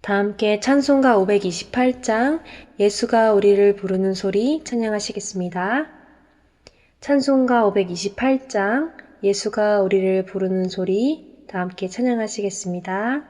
다 함께 찬송가 528장 예수가 우리를 부르는 소리 찬양하시겠습니다. 찬송가 528장 예수가 우리를 부르는 소리 다 함께 찬양하시겠습니다.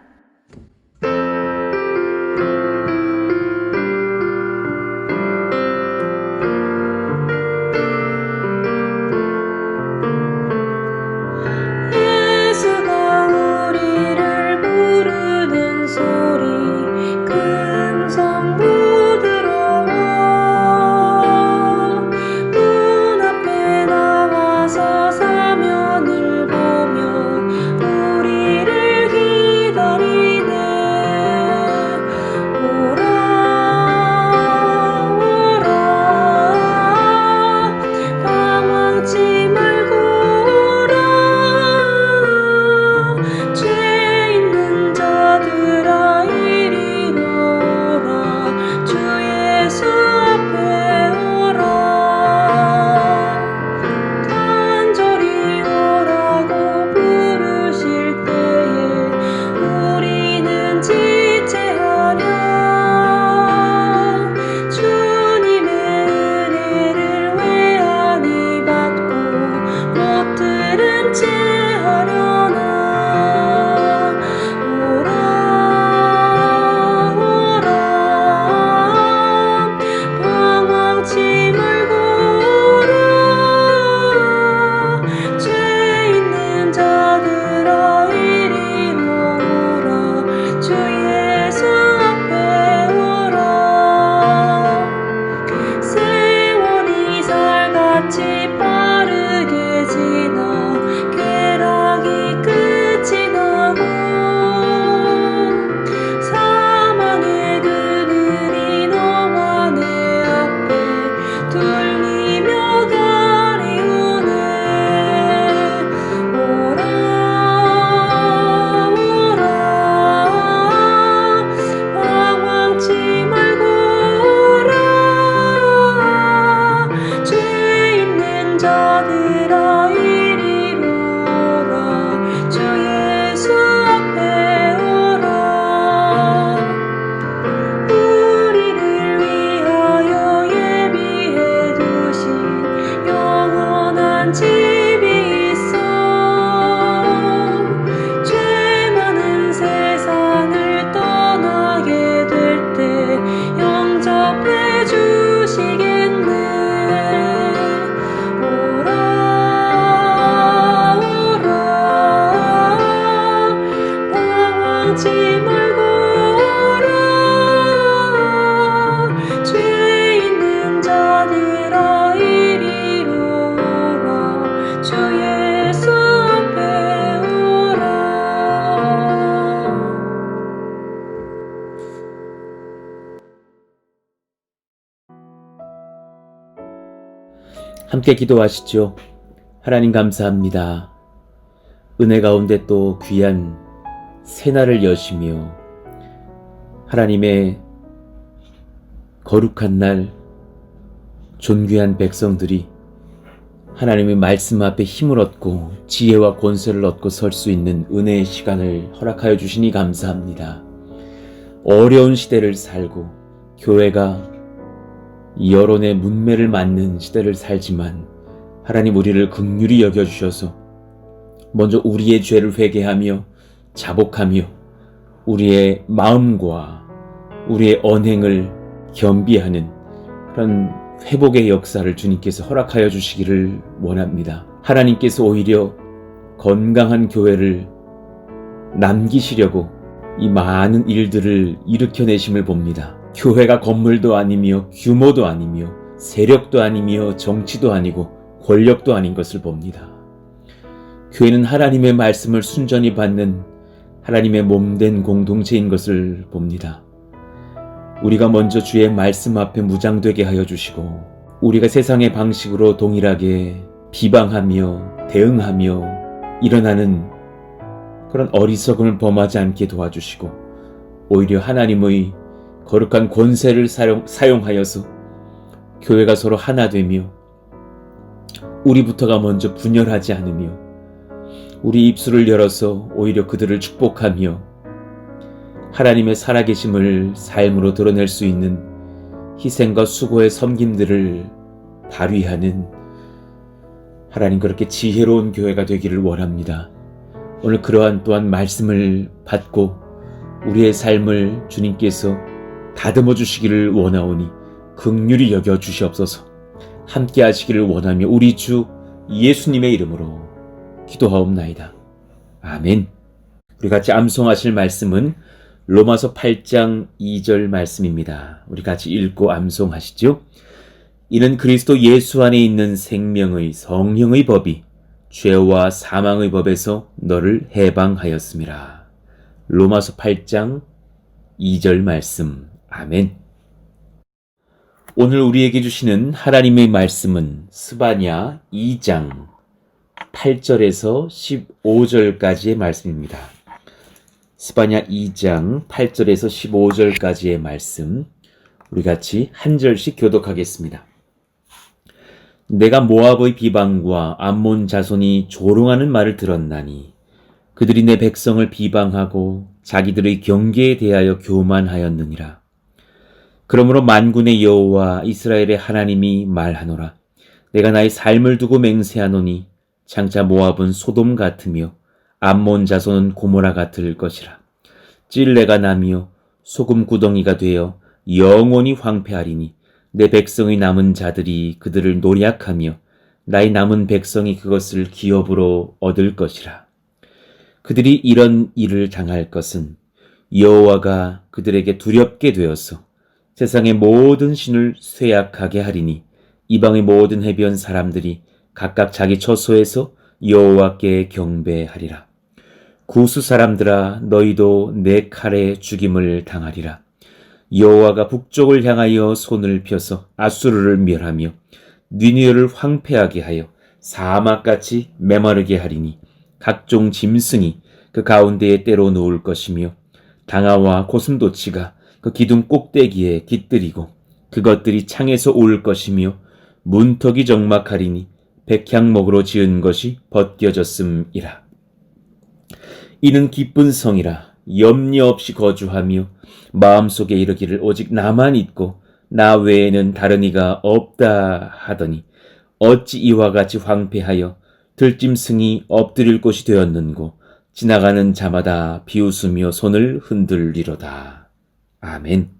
함께 기도하시죠. 하나님 감사합니다. 은혜 가운데 또 귀한 새날을 여시며 하나님의 거룩한 날 존귀한 백성들이 하나님의 말씀 앞에 힘을 얻고 지혜와 권세를 얻고 설 수 있는 은혜의 시간을 허락하여 주시니 감사합니다. 어려운 시대를 살고 교회가 여론의 문매를 맞는 시대를 살지만 하나님 우리를 긍휼히 여겨주셔서 먼저 우리의 죄를 회개하며 자복하며 우리의 마음과 우리의 언행을 겸비하는 그런 회복의 역사를 주님께서 허락하여 주시기를 원합니다. 하나님께서 오히려 건강한 교회를 남기시려고 이 많은 일들을 일으켜내심을 봅니다. 교회가 건물도 아니며 규모도 아니며 세력도 아니며 정치도 아니고 권력도 아닌 것을 봅니다. 교회는 하나님의 말씀을 순전히 받는 하나님의 몸된 공동체인 것을 봅니다. 우리가 먼저 주의 말씀 앞에 무장되게 하여 주시고 우리가 세상의 방식으로 동일하게 비방하며 대응하며 일어나는 그런 어리석음을 범하지 않게 도와주시고 오히려 하나님의 거룩한 권세를 사용하여서 교회가 서로 하나 되며 우리부터가 먼저 분열하지 않으며 우리 입술을 열어서 오히려 그들을 축복하며 하나님의 살아계심을 삶으로 드러낼 수 있는 희생과 수고의 섬김들을 발휘하는 하나님 그렇게 지혜로운 교회가 되기를 원합니다. 오늘 그러한 또한 말씀을 받고 우리의 삶을 주님께서 다듬어 주시기를 원하오니 긍휼히 여겨 주시옵소서. 함께 하시기를 원하며 우리 주 예수님의 이름으로 기도하옵나이다. 아멘. 우리 같이 암송하실 말씀은 로마서 8장 2절 말씀입니다. 우리 같이 읽고 암송하시죠. 이는 그리스도 예수 안에 있는 생명의 성령의 법이 죄와 사망의 법에서 너를 해방하였음이라. 로마서 8장 2절 말씀. 아멘. 오늘 우리에게 주시는 하나님의 말씀은 스바냐 2장 8절에서 15절까지의 말씀입니다. 스바냐 2장 8절에서 15절까지의 말씀, 우리 같이 한 절씩 교독하겠습니다. 내가 모압의 비방과 암몬 자손이 조롱하는 말을 들었나니 그들이 내 백성을 비방하고 자기들의 경계에 대하여 교만하였느니라. 그러므로 만군의 여호와 이스라엘의 하나님이 말하노라. 내가 나의 삶을 두고 맹세하노니 장차 모압은 소돔 같으며 암몬 자손은 고모라 같을 것이라. 찔레가 나며 소금 구덩이가 되어 영원히 황폐하리니 내 백성의 남은 자들이 그들을 노략하며 나의 남은 백성이 그것을 기업으로 얻을 것이라. 그들이 이런 일을 당할 것은 여호와가 그들에게 두렵게 되어서 세상의 모든 신을 쇠약하게 하리니 이방의 모든 해변 사람들이 각각 자기 처소에서 여호와께 경배하리라. 구스 사람들아 너희도 내 칼에 죽임을 당하리라. 여호와가 북쪽을 향하여 손을 펴서 아수르를 멸하며 니느웨를 황폐하게 하여 사막같이 메마르게 하리니 각종 짐승이 그 가운데에 때로 놓을 것이며 당아와 고슴도치가 그 기둥 꼭대기에 깃들이고 그것들이 창에서 올 것이며 문턱이 적막하리니 백향목으로 지은 것이 벗겨졌음이라. 이는 기쁜 성이라 염려 없이 거주하며 마음속에 이르기를 오직 나만 있고 나 외에는 다른 이가 없다 하더니 어찌 이와 같이 황폐하여 들짐승이 엎드릴 곳이 되었는고 지나가는 자마다 비웃으며 손을 흔들리로다. 아멘.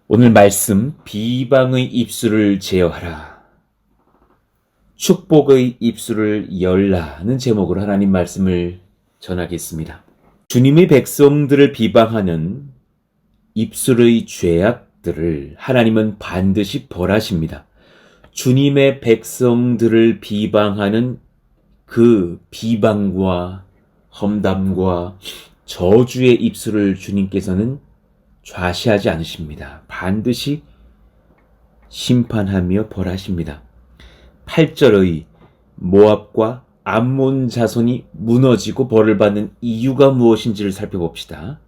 오늘 말씀 비방의 입술을 제어하라. 축복의 입술을 열라는 제목으로 하나님 말씀을 전하겠습니다. 주님의 백성들을 비방하는 입술의 죄악들을 하나님은 반드시 벌하십니다. 주님의 백성들을 비방하는 그 비방과 험담과 저주의 입술을 주님께서는 좌시하지 않으십니다. 반드시 심판하며 벌하십니다. 8절의 모압과 암몬 자손이 무너지고 벌을 받는 이유가 무엇인지를 살펴봅시다.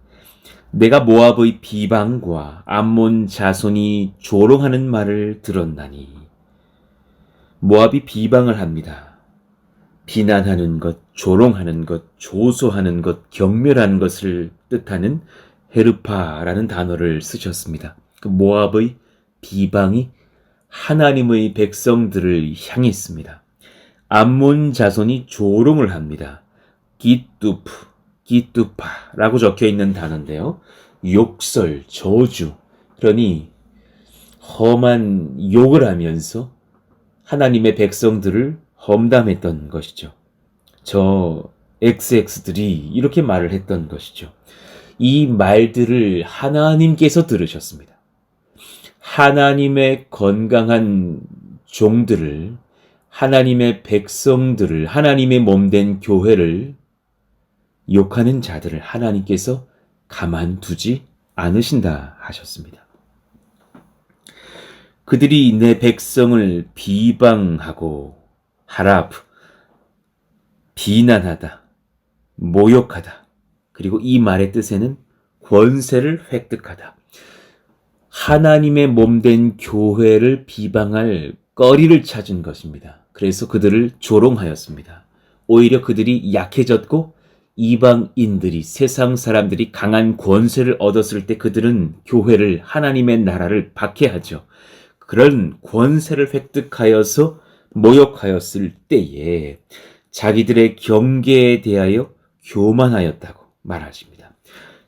내가 모압의 비방과 암몬 자손이 조롱하는 말을 들었나니. 모압이 비방을 합니다. 비난하는 것, 조롱하는 것, 조소하는 것, 경멸하는 것을 뜻하는 헤르파라는 단어를 쓰셨습니다. 그 모압의 비방이 하나님의 백성들을 향했습니다. 암몬 자손이 조롱을 합니다. 기뚜파라고 적혀 있는 단어인데요. 욕설, 저주, 그러니 험한 욕을 하면서 하나님의 백성들을 험담했던 것이죠. 저 XX들이 이렇게 말을 했던 것이죠. 이 말들을 하나님께서 들으셨습니다. 하나님의 건강한 종들을, 하나님의 백성들을, 하나님의 몸된 교회를 욕하는 자들을 하나님께서 가만두지 않으신다 하셨습니다. 그들이 내 백성을 비방하고 비난하다, 모욕하다, 그리고 이 말의 뜻에는 권세를 획득하다. 하나님의 몸된 교회를 비방할 거리를 찾은 것입니다. 그래서 그들을 조롱하였습니다. 오히려 그들이 약해졌고 이방인들이, 세상 사람들이 강한 권세를 얻었을 때 그들은 교회를, 하나님의 나라를 박해하죠. 그런 권세를 획득하여서 모욕하였을 때에 자기들의 경계에 대하여 교만하였다고 말하십니다.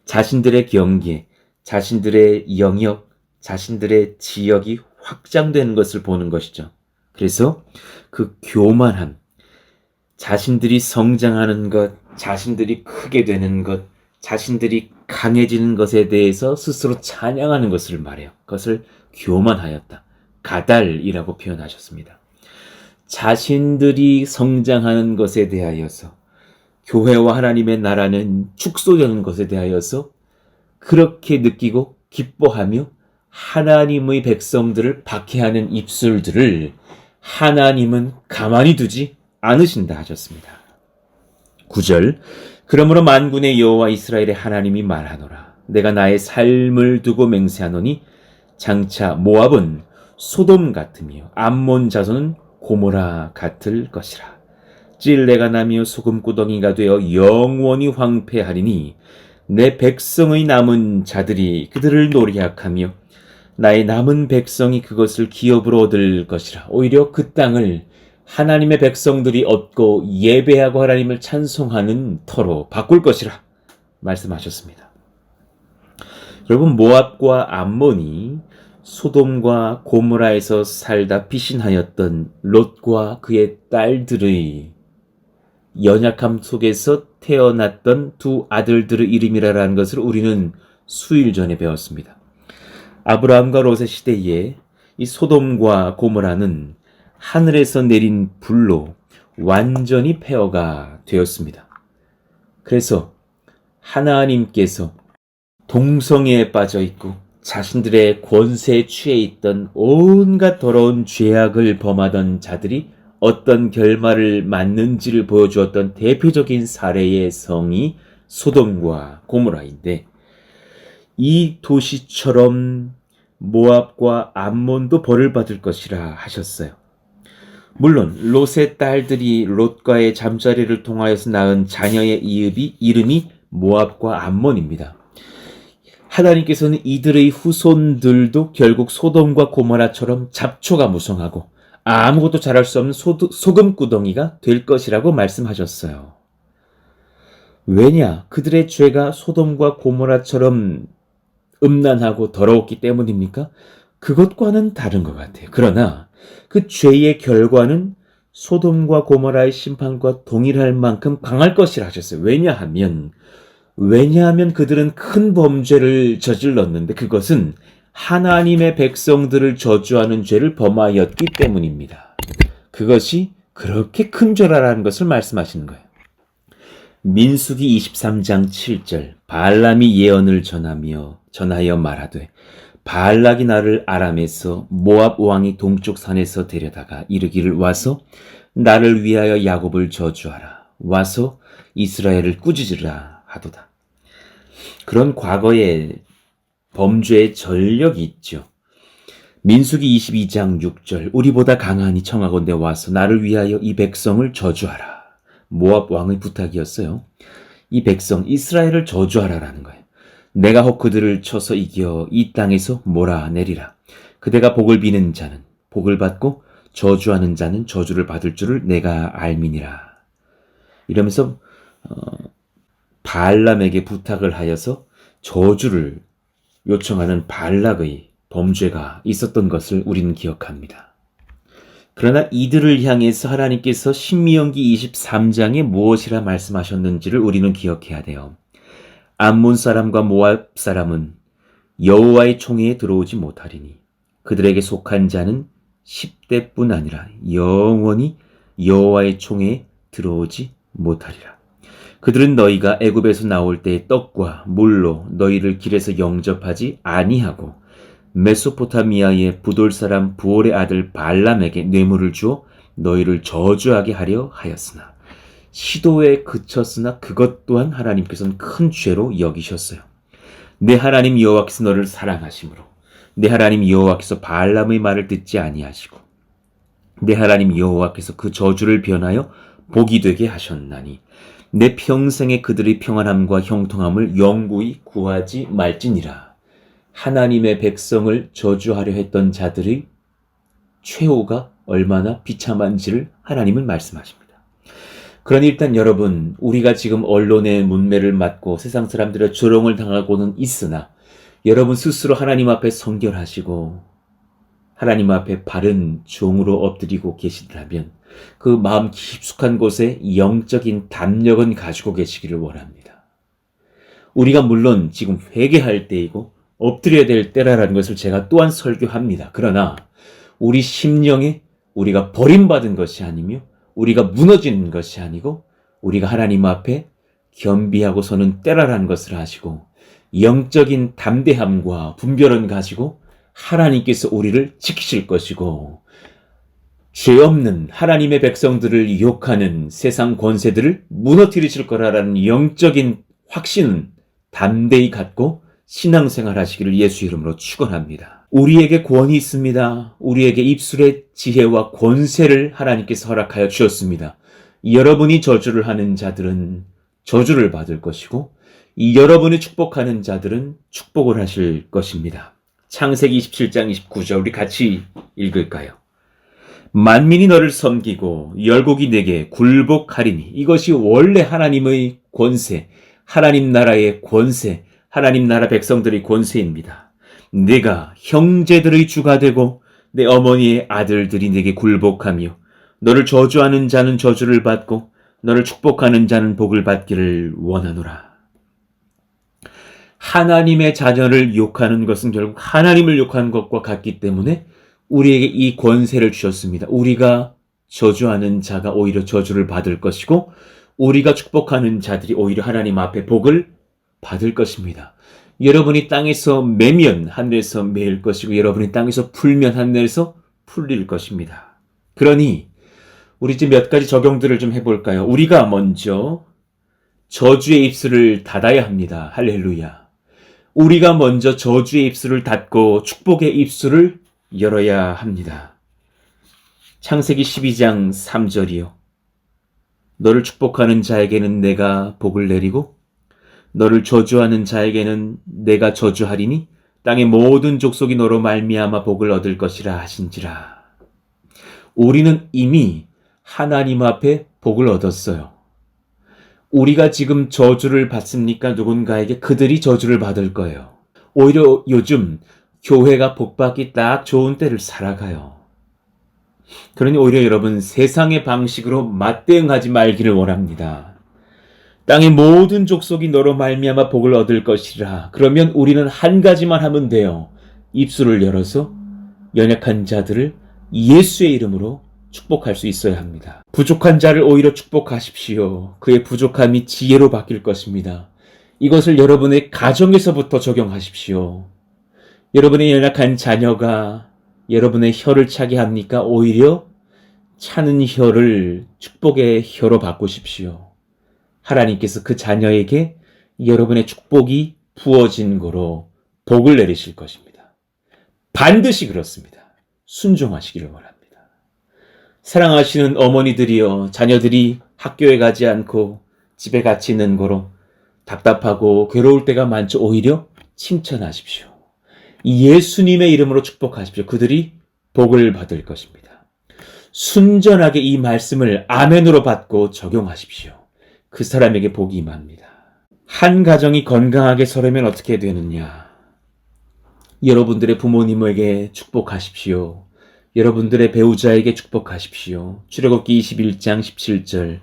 자신들의 경계, 자신들의 영역, 자신들의 지역이 확장되는 것을 보는 것이죠. 그래서 그 교만함, 자신들이 성장하는 것, 자신들이 크게 되는 것, 자신들이 강해지는 것에 대해서 스스로 찬양하는 것을 말해요. 그것을 교만하였다. 가달이라고 표현하셨습니다. 자신들이 성장하는 것에 대하여서, 교회와 하나님의 나라는 축소되는 것에 대하여서 그렇게 느끼고 기뻐하며 하나님의 백성들을 박해하는 입술들을 하나님은 가만히 두지 않으신다 하셨습니다. 9절, 그러므로 만군의 여호와 이스라엘의 하나님이 말하노라. 내가 나의 삶을 두고 맹세하노니 장차 모압은 소돔 같으며 암몬 자손은 고모라 같을 것이라. 찔레가 나며 소금구덩이가 되어 영원히 황폐하리니 내 백성의 남은 자들이 그들을 노략하며 나의 남은 백성이 그것을 기업으로 얻을 것이라. 오히려 그 땅을 하나님의 백성들이 얻고 예배하고 하나님을 찬송하는 터로 바꿀 것이라 말씀하셨습니다. 여러분, 모압과 암몬이 소돔과 고모라에서 살다 피신하였던 롯과 그의 딸들의 연약함 속에서 태어났던 두 아들들의 이름이라는 것을 우리는 수일 전에 배웠습니다. 아브라함과 롯의 시대에 이 소돔과 고모라는 하늘에서 내린 불로 완전히 폐허가 되었습니다. 그래서 하나님께서 동성애에 빠져 있고 자신들의 권세에 취해 있던 온갖 더러운 죄악을 범하던 자들이 어떤 결말을 맞는지를 보여주었던 대표적인 사례의 성이 소돔과 고모라인데, 이 도시처럼 모압과 암몬도 벌을 받을 것이라 하셨어요. 물론 롯의 딸들이 롯과의 잠자리를 통하여서 낳은 자녀의 이름이 모압과 암몬입니다. 하나님께서는 이들의 후손들도 결국 소돔과 고모라처럼 잡초가 무성하고 아무것도 잘할 수 없는 소금구덩이가 될 것이라고 말씀하셨어요. 왜냐? 그들의 죄가 소돔과 고모라처럼 음란하고 더러웠기 때문입니까? 그것과는 다른 것 같아요. 그러나 그 죄의 결과는 소돔과 고모라의 심판과 동일할 만큼 강할 것이라 하셨어요. 왜냐하면 그들은 큰 범죄를 저질렀는데 그것은 하나님의 백성들을 저주하는 죄를 범하였기 때문입니다. 그것이 그렇게 큰 죄라는 것을 말씀하시는 거예요. 민수기 23장 7절, 발람이 예언을 전하여 말하되 발락이 나를 아람에서 모압 왕이 동쪽 산에서 데려다가 이르기를 와서 나를 위하여 야곱을 저주하라. 와서 이스라엘을 꾸짖으라 하도다. 그런 과거의 범죄의 전력이 있죠. 민수기 22장 6절, 우리보다 강하니 청하건대 와서 나를 위하여 이 백성을 저주하라. 모압 왕의 부탁이었어요. 이 백성 이스라엘을 저주하라라는 거예요. 내가 혹 그들을 쳐서 이겨 이 땅에서 몰아내리라. 그대가 복을 비는 자는 복을 받고 저주하는 자는 저주를 받을 줄을 내가 알미니라. 이러면서 발람에게 부탁을 하여서 저주를 요청하는 발락의 범죄가 있었던 것을 우리는 기억합니다. 그러나 이들을 향해서 하나님께서 신명기 23장에 무엇이라 말씀하셨는지를 우리는 기억해야 돼요. 암몬 사람과 모압 사람은 여호와의 총회에 들어오지 못하리니 그들에게 속한 자는 10대뿐 아니라 영원히 여호와의 총회에 들어오지 못하리라. 그들은 너희가 애굽에서 나올 때의 떡과 물로 너희를 길에서 영접하지 아니하고 메소포타미아의 부돌 사람 부올의 아들 발람에게 뇌물을 주어 너희를 저주하게 하려 하였으나 시도에 그쳤으나 그것 또한 하나님께서는 큰 죄로 여기셨어요. 내 하나님 여호와께서 너를 사랑하심으로 내 하나님 여호와께서 발람의 말을 듣지 아니하시고 내 하나님 여호와께서 그 저주를 변하여 복이 되게 하셨나니 내 평생에 그들의 평안함과 형통함을 영구히 구하지 말지니라. 하나님의 백성을 저주하려 했던 자들의 최후가 얼마나 비참한지를 하나님은 말씀하십니다. 그러니 일단 여러분, 우리가 지금 언론의 문매를 맞고 세상 사람들의 조롱을 당하고는 있으나 여러분 스스로 하나님 앞에 성결하시고 하나님 앞에 바른 종으로 엎드리고 계시다면 그 마음 깊숙한 곳에 영적인 담력은 가지고 계시기를 원합니다. 우리가 물론 지금 회개할 때이고 엎드려야 될 때라는 것을 제가 또한 설교합니다. 그러나 우리 심령에 우리가 버림받은 것이 아니며 우리가 무너지는 것이 아니고 우리가 하나님 앞에 겸비하고 서는 때라는 것을 아시고 영적인 담대함과 분별은 가지고 하나님께서 우리를 지키실 것이고 죄 없는 하나님의 백성들을 욕하는 세상 권세들을 무너뜨리실 거라는 영적인 확신은 담대히 갖고 신앙생활 하시기를 예수 이름으로 축원합니다. 우리에게 구원이 있습니다. 우리에게 입술의 지혜와 권세를 하나님께서 허락하여 주셨습니다. 여러분이 저주를 하는 자들은 저주를 받을 것이고 여러분이 축복하는 자들은 축복을 하실 것입니다. 창세기 27장 29절 우리 같이 읽을까요? 만민이 너를 섬기고 열국이 내게 굴복하리니. 이것이 원래 하나님의 권세, 하나님 나라의 권세, 하나님 나라 백성들의 권세입니다. 내가 형제들의 주가 되고 내 어머니의 아들들이 내게 굴복하며 너를 저주하는 자는 저주를 받고 너를 축복하는 자는 복을 받기를 원하노라. 하나님의 자녀를 욕하는 것은 결국 하나님을 욕하는 것과 같기 때문에 우리에게 이 권세를 주셨습니다. 우리가 저주하는 자가 오히려 저주를 받을 것이고 우리가 축복하는 자들이 오히려 하나님 앞에 복을 받을 것입니다. 여러분이 땅에서 매면 하늘에서 매일 것이고 여러분이 땅에서 풀면 하늘에서 풀릴 것입니다. 그러니 우리 이제 몇 가지 적용들을 좀 해볼까요? 우리가 먼저 저주의 입술을 닫아야 합니다. 할렐루야. 우리가 먼저 저주의 입술을 닫고 축복의 입술을 열어야 합니다. 창세기 12장 3절이요. 너를 축복하는 자에게는 내가 복을 내리고 너를 저주하는 자에게는 내가 저주하리니 땅의 모든 족속이 너로 말미암아 복을 얻을 것이라 하신지라. 우리는 이미 하나님 앞에 복을 얻었어요. 우리가 지금 저주를 받습니까? 누군가에게 그들이 저주를 받을 거예요. 오히려 요즘 교회가 복받기 딱 좋은 때를 살아가요. 그러니 오히려 여러분 세상의 방식으로 맞대응하지 말기를 원합니다. 땅의 모든 족속이 너로 말미암아 복을 얻을 것이라. 그러면 우리는 한 가지만 하면 돼요. 입술을 열어서 연약한 자들을 예수의 이름으로 축복할 수 있어야 합니다. 부족한 자를 오히려 축복하십시오. 그의 부족함이 지혜로 바뀔 것입니다. 이것을 여러분의 가정에서부터 적용하십시오. 여러분의 연약한 자녀가 여러분의 혀를 차게 합니까? 오히려 차는 혀를 축복의 혀로 바꾸십시오. 하나님께서 그 자녀에게 여러분의 축복이 부어진 거로 복을 내리실 것입니다. 반드시 그렇습니다. 순종하시기를 원합니다. 사랑하시는 어머니들이여, 자녀들이 학교에 가지 않고 집에 같이 있는 거로 답답하고 괴로울 때가 많죠. 오히려 칭찬하십시오. 예수님의 이름으로 축복하십시오. 그들이 복을 받을 것입니다. 순전하게 이 말씀을 아멘으로 받고 적용하십시오. 그 사람에게 복이 임합니다. 한 가정이 건강하게 서려면 어떻게 되느냐? 여러분들의 부모님에게 축복하십시오. 여러분들의 배우자에게 축복하십시오. 출애굽기 21장 17절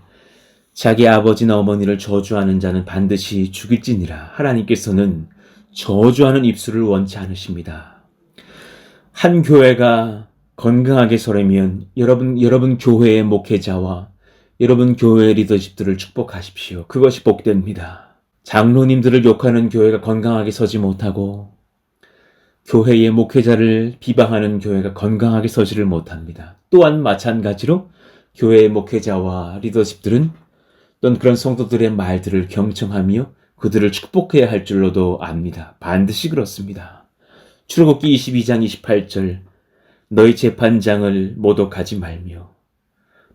자기 아버지나 어머니를 저주하는 자는 반드시 죽일지니라. 하나님께서는 저주하는 입술을 원치 않으십니다. 한 교회가 건강하게 서려면 여러분 교회의 목회자와 여러분 교회의 리더십들을 축복하십시오. 그것이 복됩니다. 장로님들을 욕하는 교회가 건강하게 서지 못하고 교회의 목회자를 비방하는 교회가 건강하게 서지를 못합니다. 또한 마찬가지로 교회의 목회자와 리더십들은 또는 그런 성도들의 말들을 경청하며 그들을 축복해야 할 줄로도 압니다. 반드시 그렇습니다. 출애굽기 22장 28절 너희 재판장을 모독하지 말며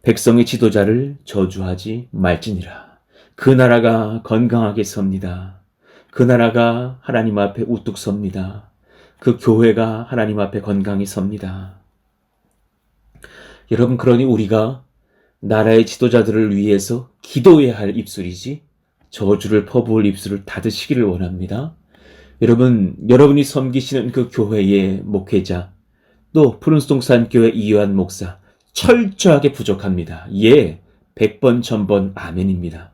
백성의 지도자를 저주하지 말지니라. 그 나라가 건강하게 섭니다. 그 나라가 하나님 앞에 우뚝 섭니다. 그 교회가 하나님 앞에 건강히 섭니다. 여러분, 그러니 우리가 나라의 지도자들을 위해서 기도해야 할 입술이지 저주를 퍼부을 입술을 닫으시기를 원합니다. 여러분이 섬기시는 그 교회의 목회자, 또 푸른송산교회 이요한 목사, 철저하게 부족합니다. 예, 100번, 1000번 아멘입니다.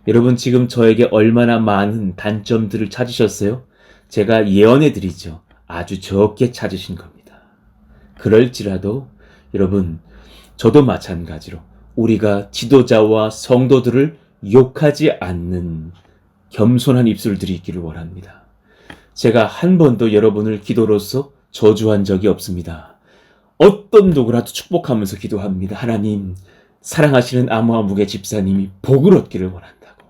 여러분, 지금 저에게 얼마나 많은 단점들을 찾으셨어요? 제가 예언해 드리죠. 아주 적게 찾으신 겁니다. 그럴지라도 여러분, 저도 마찬가지로 우리가 지도자와 성도들을 욕하지 않는 겸손한 입술들이 있기를 원합니다. 제가 한 번도 여러분을 기도로서 저주한 적이 없습니다. 어떤 누구라도 축복하면서 기도합니다. 하나님, 사랑하시는 아무아목의 집사님이 복을 얻기를 원한다고.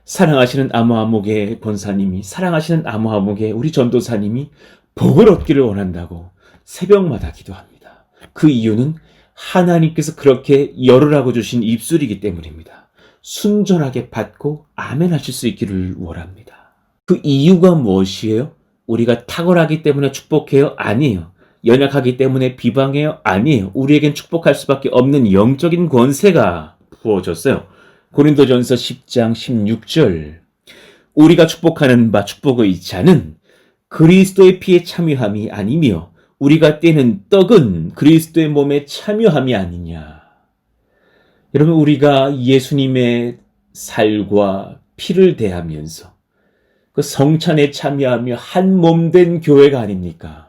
사랑하시는 아무아목의 권사님이, 사랑하시는 아무아목의 우리 전도사님이 복을 얻기를 원한다고 새벽마다 기도합니다. 그 이유는 하나님께서 그렇게 열으라고 주신 입술이기 때문입니다. 순전하게 받고 아멘 하실 수 있기를 원합니다. 그 이유가 무엇이에요? 우리가 탁월하기 때문에 축복해요? 아니에요. 연약하기 때문에 비방해요? 아니에요. 우리에겐 축복할 수밖에 없는 영적인 권세가 부어졌어요. 고린도전서 10장 16절. 우리가 축복하는 바 축복의 자는 그리스도의 피에 참여함이 아니며 우리가 떼는 떡은 그리스도의 몸에 참여함이 아니냐. 여러분, 우리가 예수님의 살과 피를 대하면서 그 성찬에 참여하며 한 몸 된 교회가 아닙니까?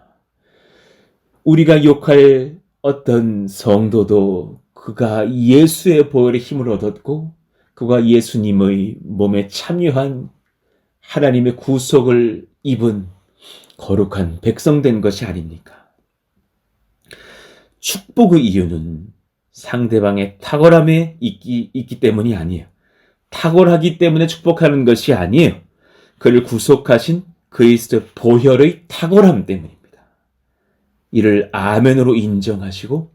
우리가 욕할 어떤 성도도 그가 예수의 보혈의 힘을 얻었고 그가 예수님의 몸에 참여한 하나님의 구속을 입은 거룩한 백성된 것이 아닙니까? 축복의 이유는 상대방의 탁월함에 있기 때문이 아니에요. 탁월하기 때문에 축복하는 것이 아니에요. 그를 구속하신 그리스도의 보혈의 탁월함 때문입니다. 이를 아멘으로 인정하시고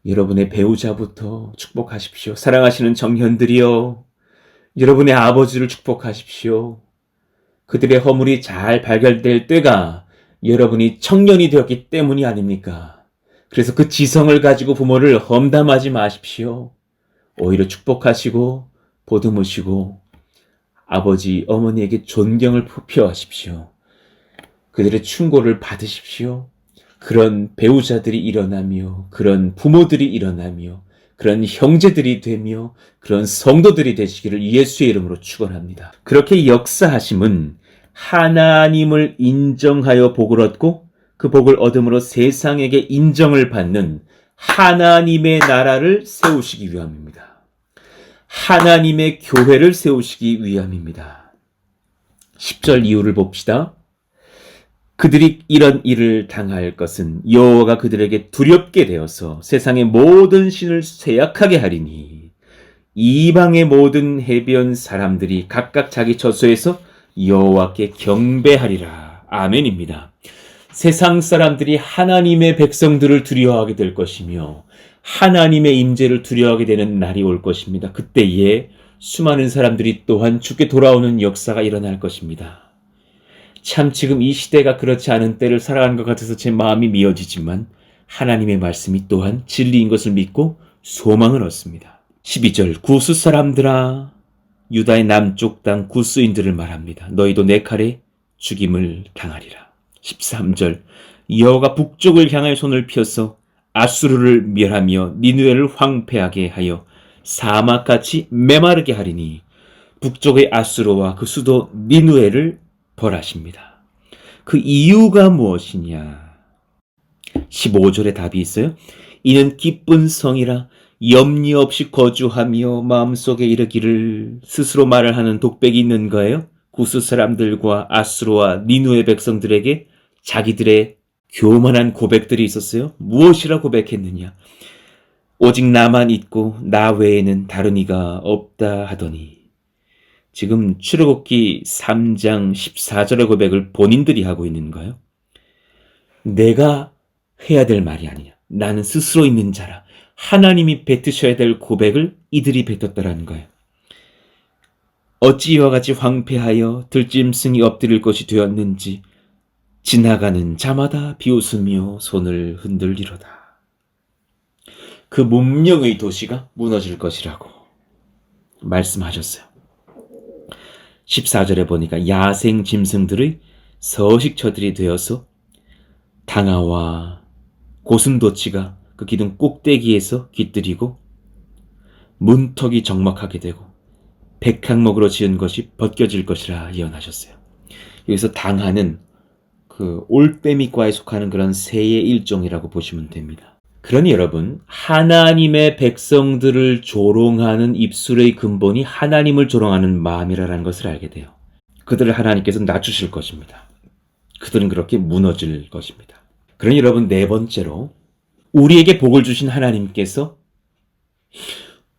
여러분의 배우자부터 축복하십시오. 사랑하시는 정현들이여, 여러분의 아버지를 축복하십시오. 그들의 허물이 잘 발견될 때가 여러분이 청년이 되었기 때문이 아닙니까? 그래서 그 지성을 가지고 부모를 험담하지 마십시오. 오히려 축복하시고 보듬으시고 아버지, 어머니에게 존경을 표하십시오. 그들의 충고를 받으십시오. 그런 배우자들이 일어나며 그런 부모들이 일어나며 그런 형제들이 되며 그런 성도들이 되시기를 예수의 이름으로 축원합니다. 그렇게 역사하심은 하나님을 인정하여 복을 얻고 그 복을 얻음으로 세상에게 인정을 받는 하나님의 나라를 세우시기 위함입니다. 하나님의 교회를 세우시기 위함입니다. 10절 이유를 봅시다. 그들이 이런 일을 당할 것은 여호와가 그들에게 두렵게 되어서 세상의 모든 신을 쇠약하게 하리니 이방의 모든 해변 사람들이 각각 자기 처소에서 여호와께 경배하리라. 아멘입니다. 세상 사람들이 하나님의 백성들을 두려워하게 될 것이며 하나님의 임재를 두려워하게 되는 날이 올 것입니다. 그때에 수많은 사람들이 또한 주께 돌아오는 역사가 일어날 것입니다. 참 지금 이 시대가 그렇지 않은 때를 살아가는 것 같아서 제 마음이 미어지지만 하나님의 말씀이 또한 진리인 것을 믿고 소망을 얻습니다. 12절 구스 사람들아, 유다의 남쪽 땅 구스인들을 말합니다. 너희도 내 칼에 죽임을 당하리라. 13절 여호와가 북쪽을 향하여 손을 펴서 아수르를 멸하며 니느웨를 황폐하게 하여 사막같이 메마르게 하리니 북쪽의 아수르와 그 수도 니느웨를 벌하십니다. 그 이유가 무엇이냐? 15절에 답이 있어요. 이는 기쁜 성이라 염려 없이 거주하며 마음속에 이르기를 스스로 말을 하는 독백이 있는 거예요. 구스 사람들과 아수르와 니느웨 백성들에게 자기들의 교만한 고백들이 있었어요. 무엇이라 고백했느냐? 오직 나만 있고 나 외에는 다른 이가 없다 하더니 지금 출애굽기 3장 14절의 고백을 본인들이 하고 있는 거예요. 내가 해야 될 말이 아니냐. 나는 스스로 있는 자라. 하나님이 뱉으셔야 될 고백을 이들이 뱉었다라는 거예요. 어찌 이와 같이 황폐하여 들짐승이 엎드릴 것이 되었는지 지나가는 자마다 비웃으며 손을 흔들리로다. 그 문명의 도시가 무너질 것이라고 말씀하셨어요. 14절에 보니까 야생 짐승들의 서식처들이 되어서 당아와 고슴도치가 그 기둥 꼭대기에서 깃들이고 문턱이 적막하게 되고 백향목으로 지은 것이 벗겨질 것이라 예언하셨어요. 여기서 당하는 그 올빼미과에 속하는 그런 새의 일종이라고 보시면 됩니다. 그러니 여러분, 하나님의 백성들을 조롱하는 입술의 근본이 하나님을 조롱하는 마음이라는 것을 알게 돼요. 그들을 하나님께서 낮추실 것입니다. 그들은 그렇게 무너질 것입니다. 그러니 여러분, 네 번째로 우리에게 복을 주신 하나님께서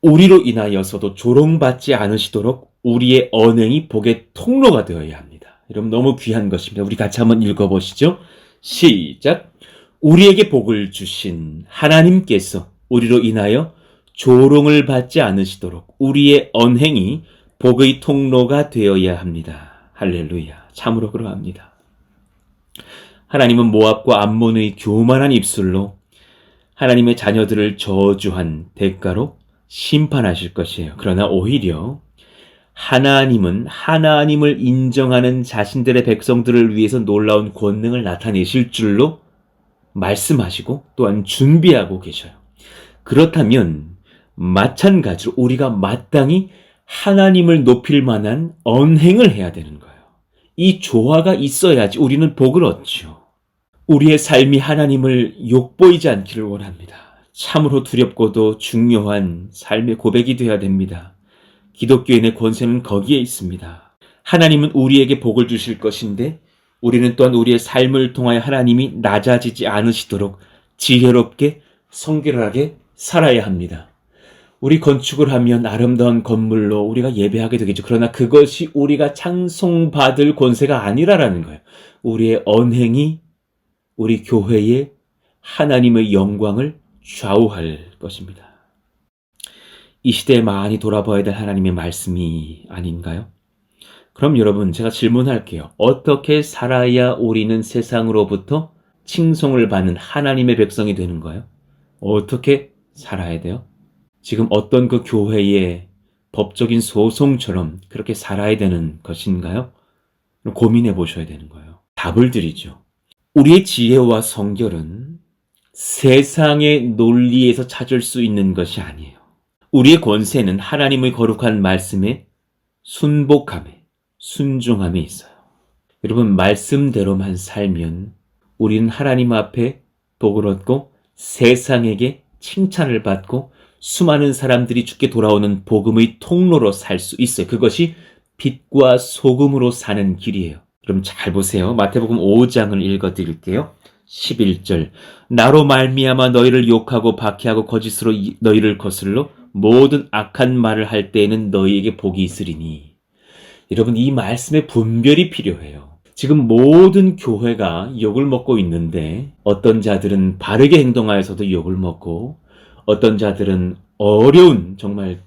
우리로 인하여서도 조롱받지 않으시도록 우리의 언행이 복의 통로가 되어야 합니다. 여러분, 너무 귀한 것입니다. 우리 같이 한번 읽어보시죠. 시작! 우리에게 복을 주신 하나님께서 우리로 인하여 조롱을 받지 않으시도록 우리의 언행이 복의 통로가 되어야 합니다. 할렐루야. 참으로 그러합니다. 하나님은 모압과 암몬의 교만한 입술로 하나님의 자녀들을 저주한 대가로 심판하실 것이에요. 그러나 오히려 하나님은 하나님을 인정하는 자신들의 백성들을 위해서 놀라운 권능을 나타내실 줄로 말씀하시고 또한 준비하고 계셔요. 그렇다면 마찬가지로 우리가 마땅히 하나님을 높일 만한 언행을 해야 되는 거예요. 이 조화가 있어야지 우리는 복을 얻죠. 우리의 삶이 하나님을 욕보이지 않기를 원합니다. 참으로 두렵고도 중요한 삶의 고백이 되어야 됩니다. 기독교인의 권세는 거기에 있습니다. 하나님은 우리에게 복을 주실 것인데 우리는 또한 우리의 삶을 통하여 하나님이 낮아지지 않으시도록 지혜롭게 성결하게 살아야 합니다. 우리 건축을 하면 아름다운 건물로 우리가 예배하게 되겠죠. 그러나 그것이 우리가 찬송받을 권세가 아니라라는 거예요. 우리의 언행이 우리 교회의 하나님의 영광을 좌우할 것입니다. 이 시대에 많이 돌아봐야 될 하나님의 말씀이 아닌가요? 그럼 여러분, 제가 질문할게요. 어떻게 살아야 우리는 세상으로부터 칭송을 받는 하나님의 백성이 되는 거예요? 어떻게 살아야 돼요? 지금 어떤 그 교회의 법적인 소송처럼 그렇게 살아야 되는 것인가요? 고민해 보셔야 되는 거예요. 답을 드리죠. 우리의 지혜와 성결은 세상의 논리에서 찾을 수 있는 것이 아니에요. 우리의 권세는 하나님의 거룩한 말씀에 순복함에, 순종함에 있어요. 여러분, 말씀대로만 살면 우리는 하나님 앞에 복을 얻고 세상에게 칭찬을 받고 수많은 사람들이 주께 돌아오는 복음의 통로로 살 수 있어요. 그것이 빛과 소금으로 사는 길이에요. 그럼 잘 보세요. 마태복음 5장을 읽어드릴게요. 11절. 나로 말미암아 너희를 욕하고 박해하고 거짓으로 너희를 거슬러 모든 악한 말을 할 때에는 너희에게 복이 있으리니. 여러분, 이 말씀에 분별이 필요해요. 지금 모든 교회가 욕을 먹고 있는데 어떤 자들은 바르게 행동하여서도 욕을 먹고 어떤 자들은 어려운 정말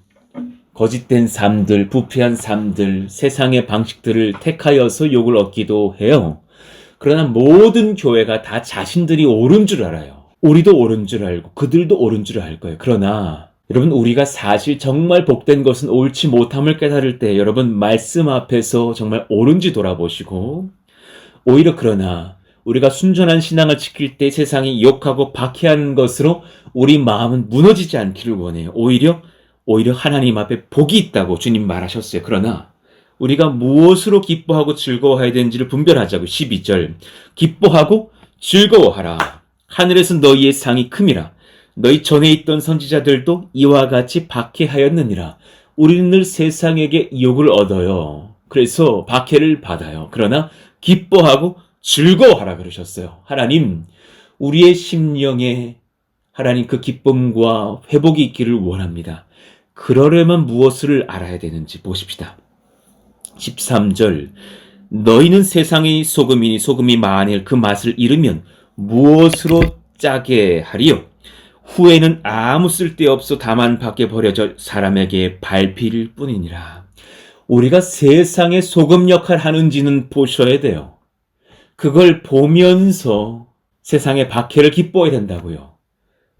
거짓된 삶들, 부패한 삶들, 세상의 방식들을 택하여서 욕을 얻기도 해요. 그러나 모든 교회가 다 자신들이 옳은 줄 알아요. 우리도 옳은 줄 알고 그들도 옳은 줄 알 거예요. 그러나 여러분, 우리가 사실 정말 복된 것은 옳지 못함을 깨달을 때 여러분, 말씀 앞에서 정말 옳은지 돌아보시고, 오히려 그러나 우리가 순전한 신앙을 지킬 때 세상이 욕하고 박해하는 것으로 우리 마음은 무너지지 않기를 원해요. 오히려 하나님 앞에 복이 있다고 주님 말하셨어요. 그러나 우리가 무엇으로 기뻐하고 즐거워해야 되는지를 분별하자고. 12절. 기뻐하고 즐거워하라. 하늘에서 너희의 상이 큼이라. 너희 전에 있던 선지자들도 이와 같이 박해하였느니라. 우리는 늘 세상에게 욕을 얻어요. 그래서 박해를 받아요. 그러나 기뻐하고 즐거워하라 그러셨어요. 하나님, 우리의 심령에 하나님 그 기쁨과 회복이 있기를 원합니다. 그러려면 무엇을 알아야 되는지 보십시다. 13절. 너희는 세상의 소금이니 소금이 만일 그 맛을 잃으면 무엇으로 짜게 하리요? 후에는 아무 쓸데없어 다만 밖에 버려져 사람에게 밟힐 뿐이니라. 우리가 세상의 소금 역할 하는지는 보셔야 돼요. 그걸 보면서 세상의 박해를 기뻐해야 된다고요.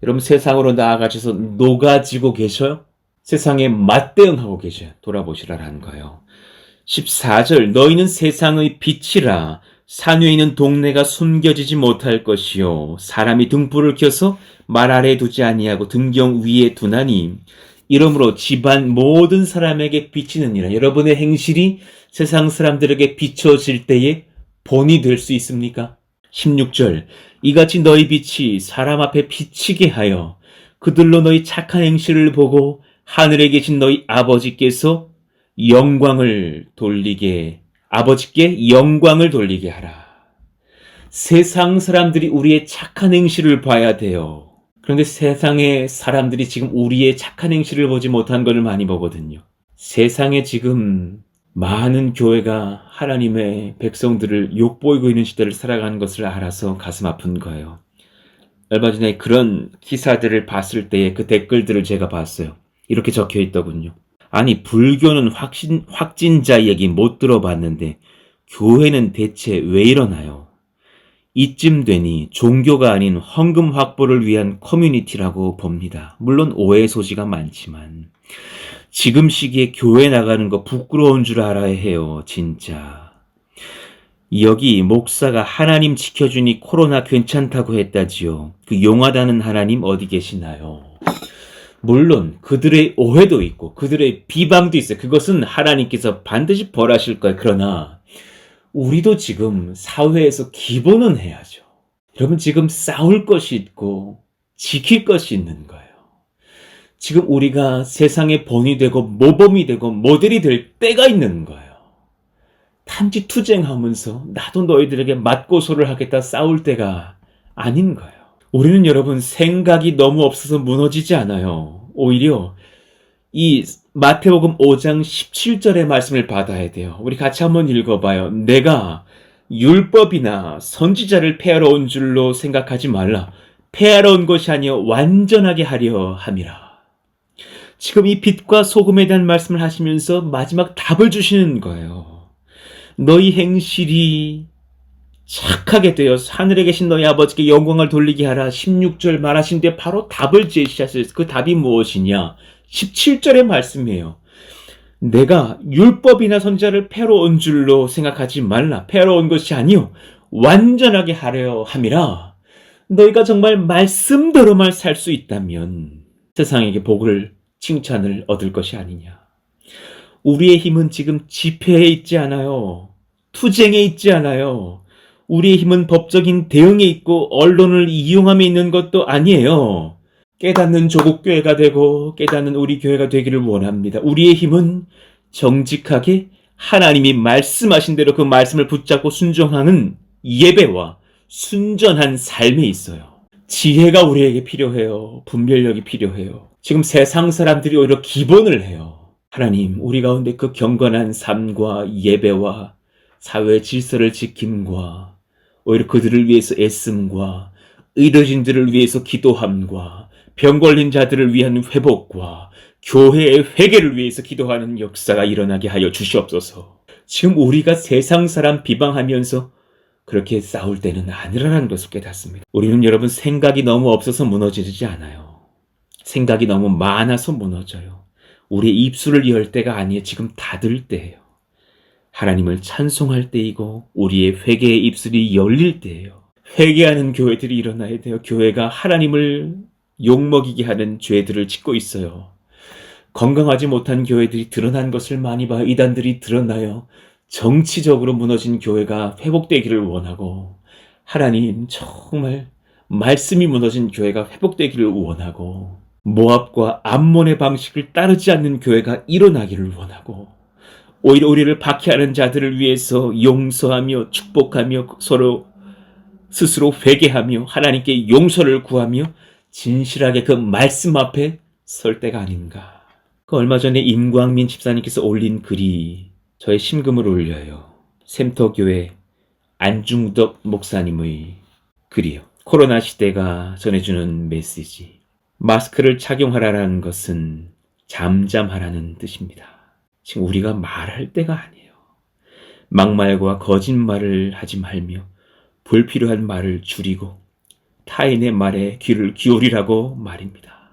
여러분 세상으로 나아가셔서 녹아지고 계셔요? 세상에 맞대응하고 계셔요. 돌아보시라라는 거예요. 14절 너희는 세상의 빛이라 산 위에 있는 동네가 숨겨지지 못할 것이요 사람이 등불을 켜서 말 아래에 두지 아니하고 등경 위에 두나니 이러므로 집안 모든 사람에게 비치느니라. 여러분의 행실이 세상 사람들에게 비춰질 때에 본이 될 수 있습니까? 16절 이같이 너희 빛이 사람 앞에 비치게 하여 그들로 너희 착한 행실을 보고 하늘에 계신 너희 아버지께 영광을 돌리게 하라. 세상 사람들이 우리의 착한 행실을 봐야 돼요. 그런데 세상의 사람들이 지금 우리의 착한 행실을 보지 못한 것을 많이 보거든요. 세상에 지금 많은 교회가 하나님의 백성들을 욕보이고 있는 시대를 살아가는 것을 알아서 가슴 아픈 거예요. 얼마 전에 그런 기사들을 봤을 때의 그 댓글들을 제가 봤어요. 이렇게 적혀 있더군요. 아니 불교는 확진자 얘기 못 들어봤는데 교회는 대체 왜 이러나요? 이쯤 되니 종교가 아닌 헌금 확보를 위한 커뮤니티라고 봅니다. 물론 오해의 소지가 많지만 지금 시기에 교회 나가는 거 부끄러운 줄 알아야 해요. 진짜. 여기 목사가 하나님 지켜주니 코로나 괜찮다고 했다지요. 그 용하다는 하나님 어디 계시나요? 물론 그들의 오해도 있고 그들의 비방도 있어요. 그것은 하나님께서 반드시 벌하실 거예요. 그러나 우리도 지금 사회에서 기본은 해야죠. 여러분 지금 싸울 것이 있고 지킬 것이 있는 거예요. 지금 우리가 세상의 본이 되고 모범이 되고 모델이 될 때가 있는 거예요. 단지 투쟁하면서 나도 너희들에게 맞고소를 하겠다 싸울 때가 아닌 거예요. 우리는 여러분 생각이 너무 없어서 무너지지 않아요. 오히려 이 마태복음 5장 17절의 말씀을 받아야 돼요. 우리 같이 한번 읽어봐요. 내가 율법이나 선지자를 폐하러 온 줄로 생각하지 말라. 폐하러 온 것이 아니여 완전하게 하려 함이라. 지금 이 빛과 소금에 대한 말씀을 하시면서 마지막 답을 주시는 거예요. 너희 행실이 착하게 되어 하늘에 계신 너희 아버지께 영광을 돌리게 하라. 16절 말하신 뒤에 바로 답을 제시하셨어요. 그 답이 무엇이냐? 17절의 말씀이에요. 내가 율법이나 선지자를 폐하러 온 줄로 생각하지 말라. 폐하러 온 것이 아니요 완전하게 하려 함이라. 너희가 정말 말씀대로만 살 수 있다면 세상에게 복을 칭찬을 얻을 것이 아니냐. 우리의 힘은 지금 집회에 있지 않아요. 투쟁에 있지 않아요. 우리의 힘은 법적인 대응에 있고 언론을 이용함에 있는 것도 아니에요. 깨닫는 조국교회가 되고 깨닫는 우리 교회가 되기를 원합니다. 우리의 힘은 정직하게 하나님이 말씀하신 대로 그 말씀을 붙잡고 순종하는 예배와 순전한 삶에 있어요. 지혜가 우리에게 필요해요. 분별력이 필요해요. 지금 세상 사람들이 오히려 기본을 해요. 하나님, 우리 가운데 그 경건한 삶과 예배와 사회 질서를 지킴과 오히려 그들을 위해서 애씀과 의료진들을 위해서 기도함과 병 걸린 자들을 위한 회복과 교회의 회개를 위해서 기도하는 역사가 일어나게 하여 주시옵소서. 지금 우리가 세상 사람 비방하면서 그렇게 싸울 때는 아니라는 것을 깨닫습니다. 우리는 여러분 생각이 너무 없어서 무너지지 않아요. 생각이 너무 많아서 무너져요. 우리의 입술을 열 때가 아니에요. 지금 닫을 때예요. 하나님을 찬송할 때이고 우리의 회개의 입술이 열릴 때예요. 회개하는 교회들이 일어나야 돼요. 교회가 하나님을 욕먹이게 하는 죄들을 짓고 있어요. 건강하지 못한 교회들이 드러난 것을 많이 봐요. 이단들이 드러나요. 정치적으로 무너진 교회가 회복되기를 원하고 하나님 정말 말씀이 무너진 교회가 회복되기를 원하고 모압과 암몬의 방식을 따르지 않는 교회가 일어나기를 원하고 오히려 우리를 박해하는 자들을 위해서 용서하며 축복하며 서로 스스로 회개하며 하나님께 용서를 구하며 진실하게 그 말씀 앞에 설 때가 아닌가. 그 얼마 전에 임광민 집사님께서 올린 글이 저의 심금을 울려요. 샘터교회 안중덕 목사님의 글이요. 코로나 시대가 전해주는 메시지. 마스크를 착용하라는 것은 잠잠하라는 뜻입니다. 지금 우리가 말할 때가 아니에요. 막말과 거짓말을 하지 말며 불필요한 말을 줄이고 타인의 말에 귀를 기울이라고 말입니다.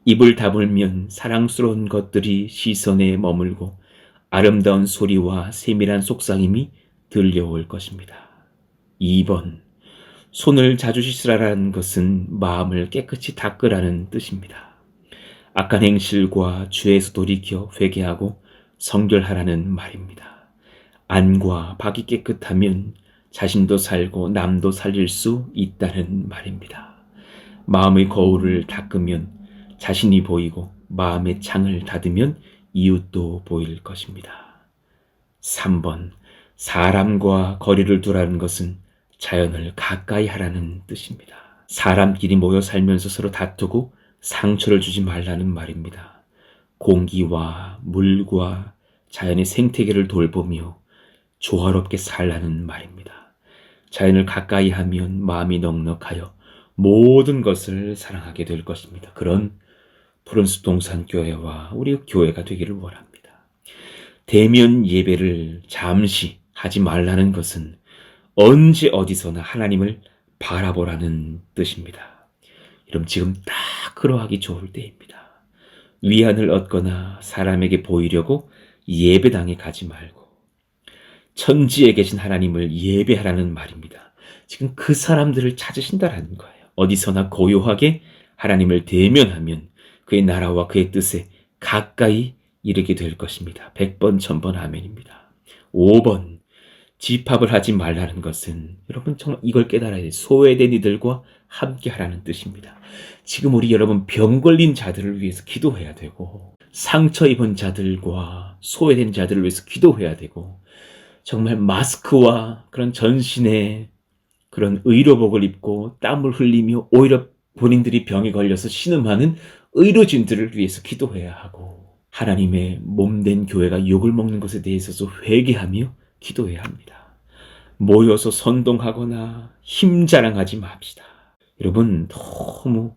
입을 다물면 사랑스러운 것들이 시선에 머물고 아름다운 소리와 세밀한 속삭임이 들려올 것입니다. 2번, 손을 자주 씻으라는 것은 마음을 깨끗이 닦으라는 뜻입니다. 악한 행실과 죄에서 돌이켜 회개하고 성결하라는 말입니다. 안과 박이 깨끗하면 자신도 살고 남도 살릴 수 있다는 말입니다. 마음의 거울을 닦으면 자신이 보이고 마음의 창을 닫으면 이웃도 보일 것입니다. 3번, 사람과 거리를 두라는 것은 자연을 가까이 하라는 뜻입니다. 사람끼리 모여 살면서 서로 다투고 상처를 주지 말라는 말입니다. 공기와 물과 자연의 생태계를 돌보며 조화롭게 살라는 말입니다. 자연을 가까이 하면 마음이 넉넉하여 모든 것을 사랑하게 될 것입니다. 그런 푸른숲 동산교회와 우리 교회가 되기를 원합니다. 대면 예배를 잠시 하지 말라는 것은 언제 어디서나 하나님을 바라보라는 뜻입니다. 여러분, 지금 딱 그러하기 좋을 때입니다. 위안을 얻거나 사람에게 보이려고 예배당에 가지 말고 천지에 계신 하나님을 예배하라는 말입니다. 지금 그 사람들을 찾으신다라는 거예요. 어디서나 고요하게 하나님을 대면하면 그의 나라와 그의 뜻에 가까이 이르게 될 것입니다. 100번, 1000번 아멘입니다. 5번, 집합을 하지 말라는 것은 여러분 정말 이걸 깨달아야 돼요. 소외된 이들과 함께 하라는 뜻입니다. 지금 우리 여러분 병 걸린 자들을 위해서 기도해야 되고 상처 입은 자들과 소외된 자들을 위해서 기도해야 되고 정말 마스크와 그런 전신에 그런 의료복을 입고 땀을 흘리며 오히려 본인들이 병에 걸려서 신음하는 의료진들을 위해서 기도해야 하고 하나님의 몸된 교회가 욕을 먹는 것에 대해서도 회개하며 기도해야 합니다. 모여서 선동하거나 힘 자랑하지 맙시다. 여러분 너무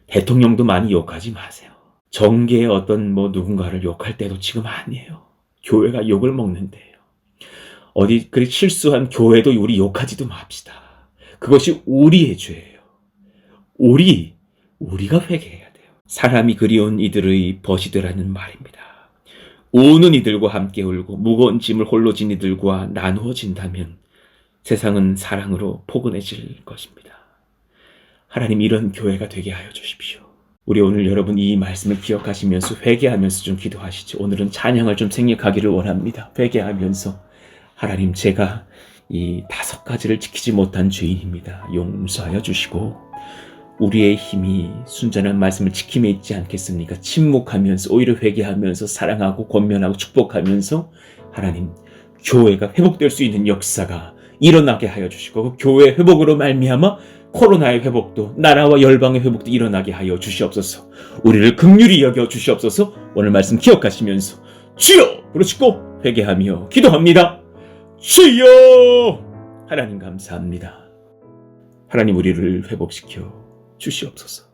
대통령도 많이 욕하지 마세요. 정계의 어떤 누군가를 욕할 때도 지금 아니에요. 교회가 욕을 먹는데요. 어디 그리 실수한 교회도 우리 욕하지도 맙시다. 그것이 우리의 죄예요. 우리가 회개해야 돼요. 사람이 그리운 이들의 벗이 되라는 말입니다. 우는 이들과 함께 울고 무거운 짐을 홀로 진 이들과 나누어진다면 세상은 사랑으로 포근해질 것입니다. 하나님 이런 교회가 되게 하여 주십시오. 우리 오늘 여러분 이 말씀을 기억하시면서 회개하면서 좀 기도하시죠. 오늘은 찬양을 좀 생략하기를 원합니다. 회개하면서 하나님 제가 이 5가지를 지키지 못한 죄인입니다. 용서하여 주시고 우리의 힘이 순전한 말씀을 지킴에 있지 않겠습니까? 침묵하면서 오히려 회개하면서 사랑하고 권면하고 축복하면서 하나님 교회가 회복될 수 있는 역사가 일어나게 하여 주시고 그 교회 회복으로 말미암아 코로나의 회복도 나라와 열방의 회복도 일어나게 하여 주시옵소서. 우리를 긍휼히 여겨 주시옵소서. 오늘 말씀 기억하시면서 주여 부르짖고 회개하며 기도합니다. 주여! 하나님 감사합니다. 하나님 우리를 회복시켜 주시옵소서.